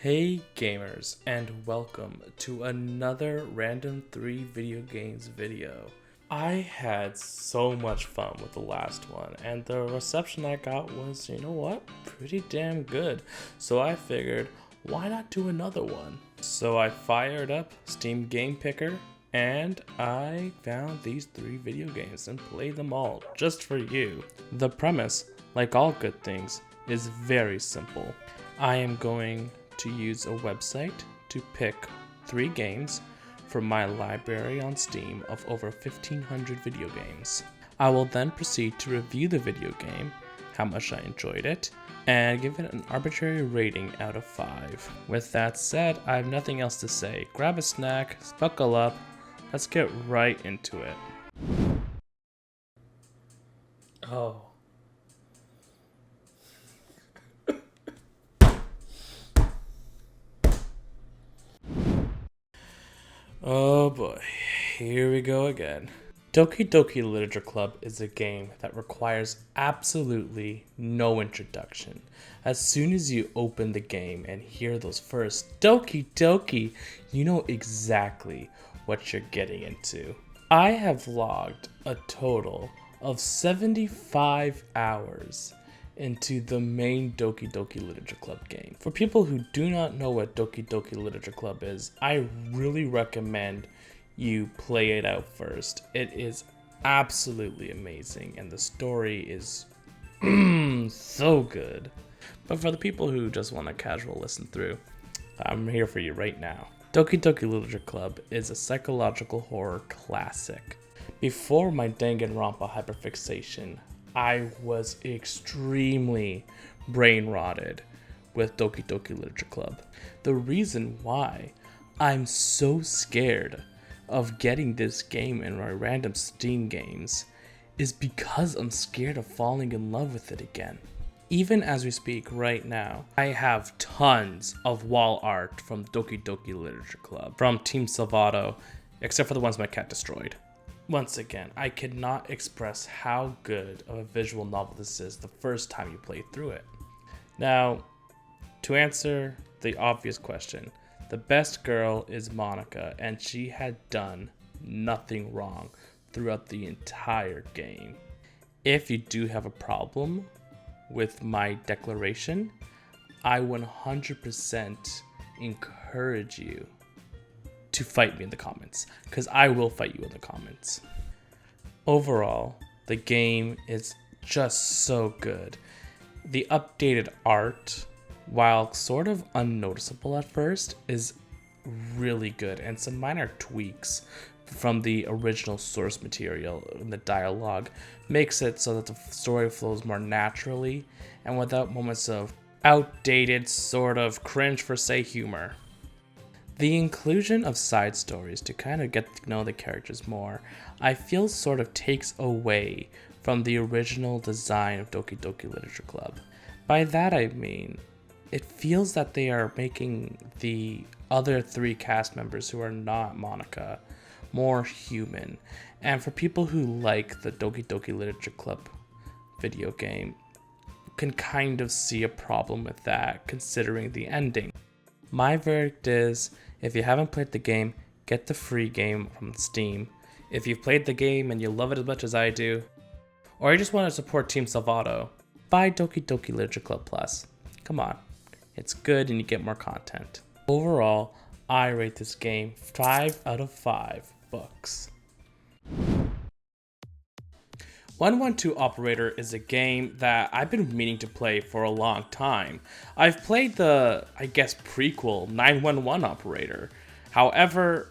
Hey gamers, and welcome to another random 3 video games video. I had so much fun with the last one, and the reception I got was, you know what, pretty damn good. So I figured, why not do another one? So I fired up Steam Game Picker, and I found these 3 video games and played them all just for you. The premise, like all good things, is very simple. I am going to use a website to pick 3 games from my library on Steam of over 1,500 video games. I will then proceed to review the video game, how much I enjoyed it, and give it an arbitrary rating out of 5. With that said, I have nothing else to say. Grab a snack, buckle up, let's get right into it. Oh. Oh boy, here we go again. Doki Doki Literature Club is a game that requires absolutely no introduction. As soon as you open the game and hear those first Doki Doki, you know exactly what you're getting into. I have logged a total of 75 hours into the main Doki Doki Literature Club game. For people who do not know what Doki Doki Literature Club is, I really recommend you play it out first. It is absolutely amazing and the story is so good. But for the people who just want a casual listen through, I'm here for you right now. Doki Doki Literature Club is a psychological horror classic. Before my Danganronpa hyperfixation, I was extremely brain rotted with Doki Doki Literature Club. The reason why I'm so scared of getting this game in my random Steam games is because I'm scared of falling in love with it again. Even as we speak right now, I have tons of wall art from Doki Doki Literature Club, from Team Salvato, except for the ones my cat destroyed. Once again, I cannot express how good of a visual novel this is the first time you play through it. Now, to answer the obvious question, the best girl is Monica, and she had done nothing wrong throughout the entire game. If you do have a problem with my declaration, I 100% encourage you to fight me in the comments, because I will fight you in the comments. Overall, the game is just so good. The updated art, while sort of unnoticeable at first, is really good, and some minor tweaks from the original source material in the dialogue makes it so that the story flows more naturally and without moments of outdated sort of cringe for say humor. The inclusion of side stories to kind of get to know the characters more, I feel sort of takes away from the original design of Doki Doki Literature Club. By that I mean, it feels that they are making the other 3 cast members who are not Monica more human. And for people who like the Doki Doki Literature Club video game, can kind of see a problem with that considering the ending. My verdict is, if you haven't played the game, get the free game from Steam. If you've played the game and you love it as much as I do, or you just want to support Team Salvato, buy Doki Doki Literature Club Plus. Come on, it's good and you get more content. Overall, I rate this game 5 out of 5 books. 112 Operator is a game that I've been meaning to play for a long time. I've played the, I guess, prequel 911 Operator. However,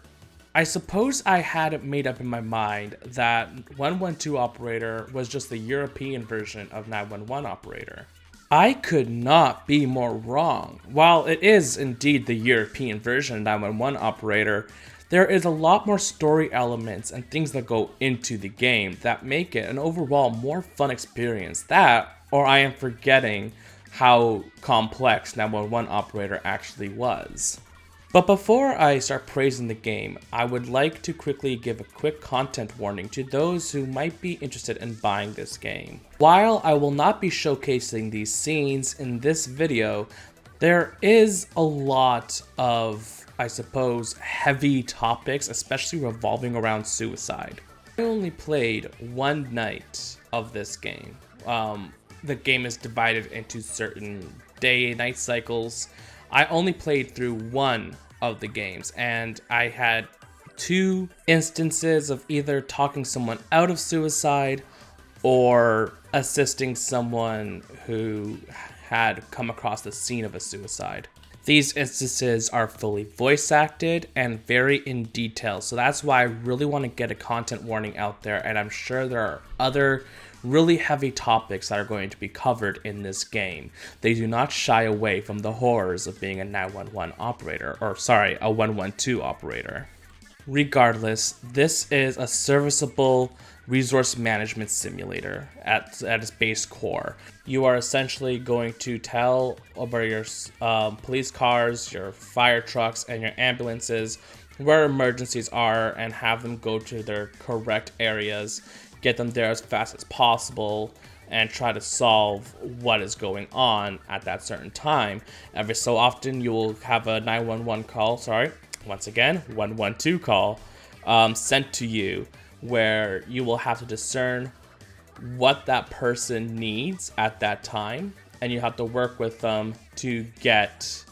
I suppose I had it made up in my mind that 112 Operator was just the European version of 911 Operator. I could not be more wrong. While it is indeed the European version of 911 Operator, there is a lot more story elements and things that go into the game that make it an overall more fun experience. That, or I am forgetting how complex 911 Operator actually was. But before I start praising the game, I would like to quickly give a quick content warning to those who might be interested in buying this game. While I will not be showcasing these scenes in this video, There is a lot of, I suppose, heavy topics, especially revolving around suicide. I only played one night of this game. The game is divided into certain day and night cycles. I only played through one of the games, and I had 2 instances of either talking someone out of suicide or assisting someone who had come across the scene of a suicide. These instances are fully voice acted and very in detail, so that's why I really want to get a content warning out there, and I'm sure there are other really heavy topics that are going to be covered in this game. They do not shy away from the horrors of being a 911 operator, or sorry, a 112 operator. Regardless, this is a serviceable resource management simulator at its base core. You are essentially going to tell over your police cars, your fire trucks, and your ambulances where emergencies are and have them go to their correct areas, get them there as fast as possible, and try to solve what is going on at that certain time. Every so often you will have a 911 call, once again, 112 call sent to you, where you will have to discern what that person needs at that time, and you have to work with them to get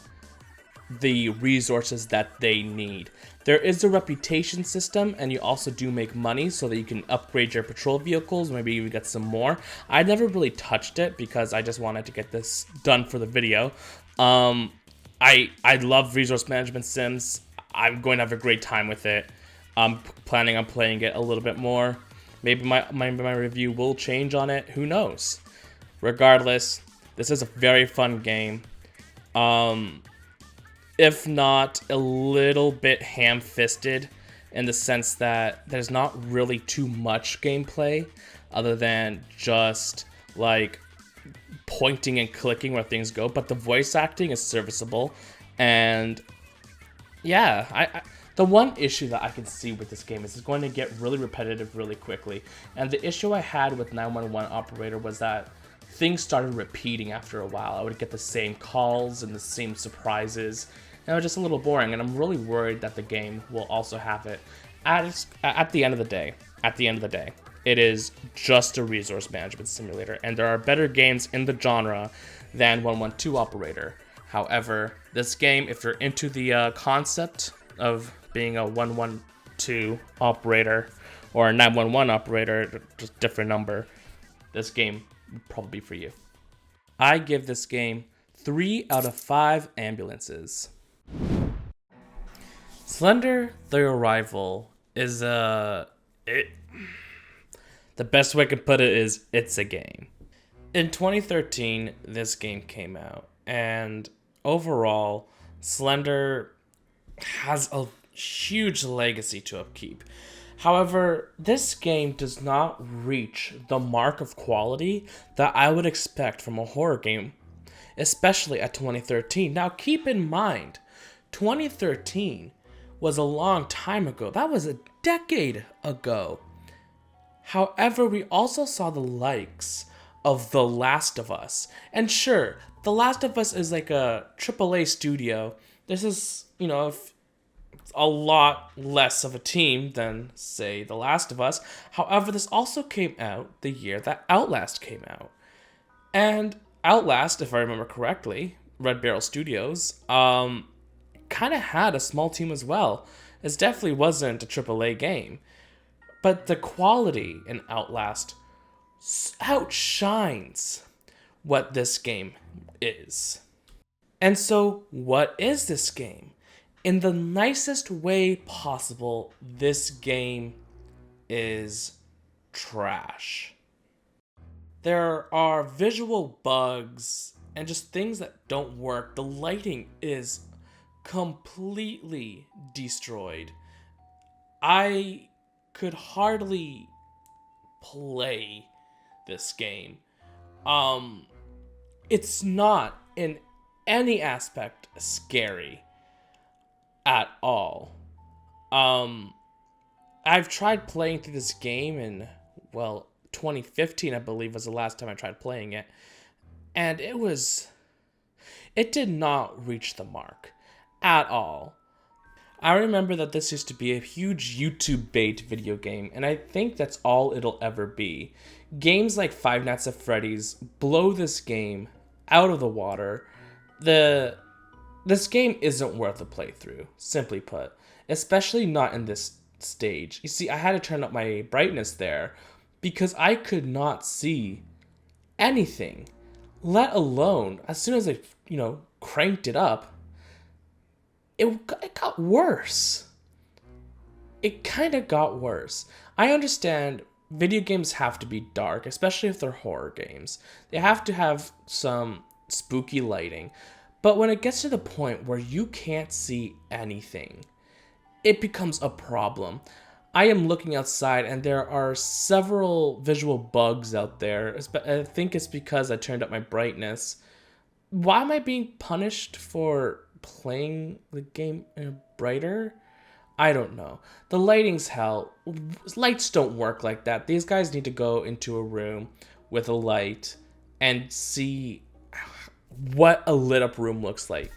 the resources that they need. There is a reputation system, and you also do make money so that you can upgrade your patrol vehicles, maybe even get some more. I never really touched it because I just wanted to get this done for the video. I love resource management sims. I'm going to have a great time with it. I'm planning on playing it a little bit more. Maybe my review will change on it. Who knows? Regardless, this is a very fun game. If not a little bit ham-fisted, in the sense that there's not really too much gameplay other than just like pointing and clicking where things go, but the voice acting is serviceable. And yeah, the one issue that I can see with this game is it's going to get really repetitive really quickly. And the issue I had with 911 Operator was that things started repeating after a while. I would get the same calls and the same surprises, and it was just a little boring. And I'm really worried that the game will also have it. At the end of the day, it is just a resource management simulator, and there are better games in the genre than 112 Operator. However, this game, if you're into the concept of being a 112 operator or a 911 operator, just different number, this game would probably be for you. I give this game 3 out of 5 ambulances. Slender, The Arrival is the best way I can put it is it's a game. In 2013, this game came out, and overall, Slender has a huge legacy to upkeep. However, this game does not reach the mark of quality that I would expect from a horror game, especially at 2013. Now, keep in mind, 2013 was a long time ago. That was a decade ago. However, we also saw the likes of The Last of Us. And sure, The Last of Us is like a AAA studio. This is, a lot less of a team than, say, The Last of Us. However, this also came out the year that Outlast came out. And Outlast, if I remember correctly, Red Barrel Studios, kind of had a small team as well. It definitely wasn't a AAA game. But the quality in Outlast outshines what this game is. And so, what is this game? In the nicest way possible, this game is trash. There are visual bugs and just things that don't work. The lighting is completely destroyed. I could hardly play this game. It's not in any aspect scary at all. I've tried playing through this game in, 2015, I believe, was the last time I tried playing it. And it was It did not reach the mark at all. I remember that this used to be a huge YouTube bait video game, and I think that's all it'll ever be. Games like Five Nights at Freddy's blow this game out of the water. This game isn't worth a playthrough, simply put, especially not in this stage. You see, I had to turn up my brightness there because I could not see anything, let alone as soon as I, cranked it up, it got worse. It kind of got worse. I understand video games have to be dark, especially if they're horror games. They have to have some spooky lighting. But when it gets to the point where you can't see anything, it becomes a problem. I am looking outside and there are several visual bugs out there. I think it's because I turned up my brightness. Why am I being punished for playing the game brighter? I don't know. The lighting's hell. Lights don't work like that. These guys need to go into a room with a light and see what a lit up room looks like.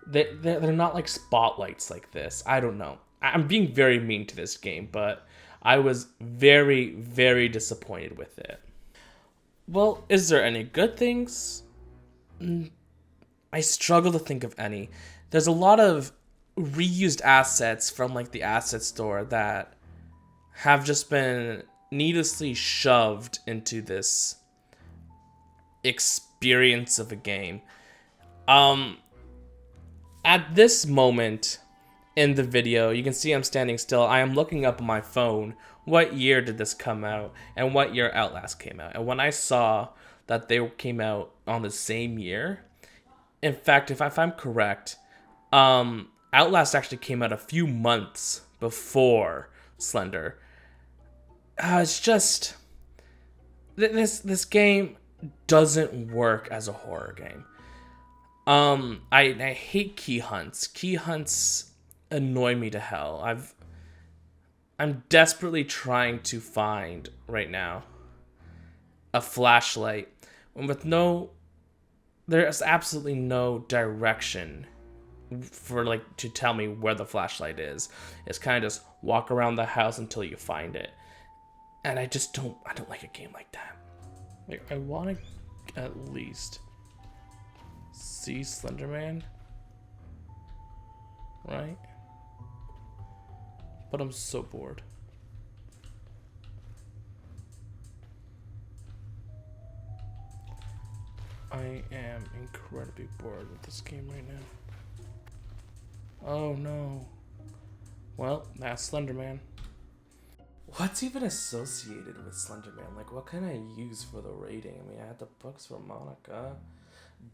They're not like spotlights like this. I don't know. I'm being very mean to this game, but I was very, very disappointed with it. Well, is there any good things? I struggle to think of any. There's a lot of reused assets from like the asset store that have just been needlessly shoved into this experience of a game. At this moment in the video, you can see I'm standing still. I am looking up on my phone what year did this come out and what year Outlast came out. And when I saw that they came out on the same year, in fact, if I'm correct, Outlast actually came out a few months before Slender. It's just this game doesn't work as a horror game. I hate key hunts. Key hunts annoy me to hell. I'm desperately trying to find right now a flashlight with there's absolutely no direction for like to tell me where the flashlight is. It's kind of just walk around the house until you find it. And I don't like a game like that. Like, I want to at least see Slenderman, right? But I'm so bored. I am incredibly bored with this game right now. Oh no. Well, that's Slenderman. What's even associated with Slenderman? Like, what can I use for the rating? I mean, I had the books for Monica.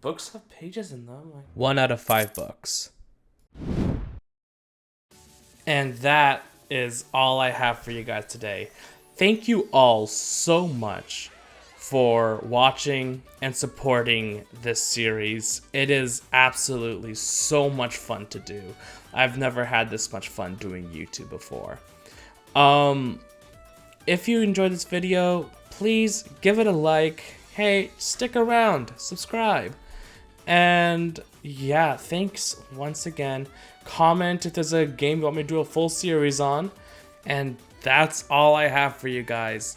Books have pages in them. 1 out of 5 books. And that is all I have for you guys today. Thank you all so much for watching and supporting this series. It is absolutely so much fun to do. I've never had this much fun doing YouTube before. If you enjoyed this video, please give it a like. Hey, stick around, subscribe. And yeah, thanks once again. Comment if there's a game you want me to do a full series on. And that's all I have for you guys.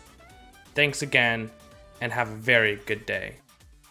Thanks again, and have a very good day.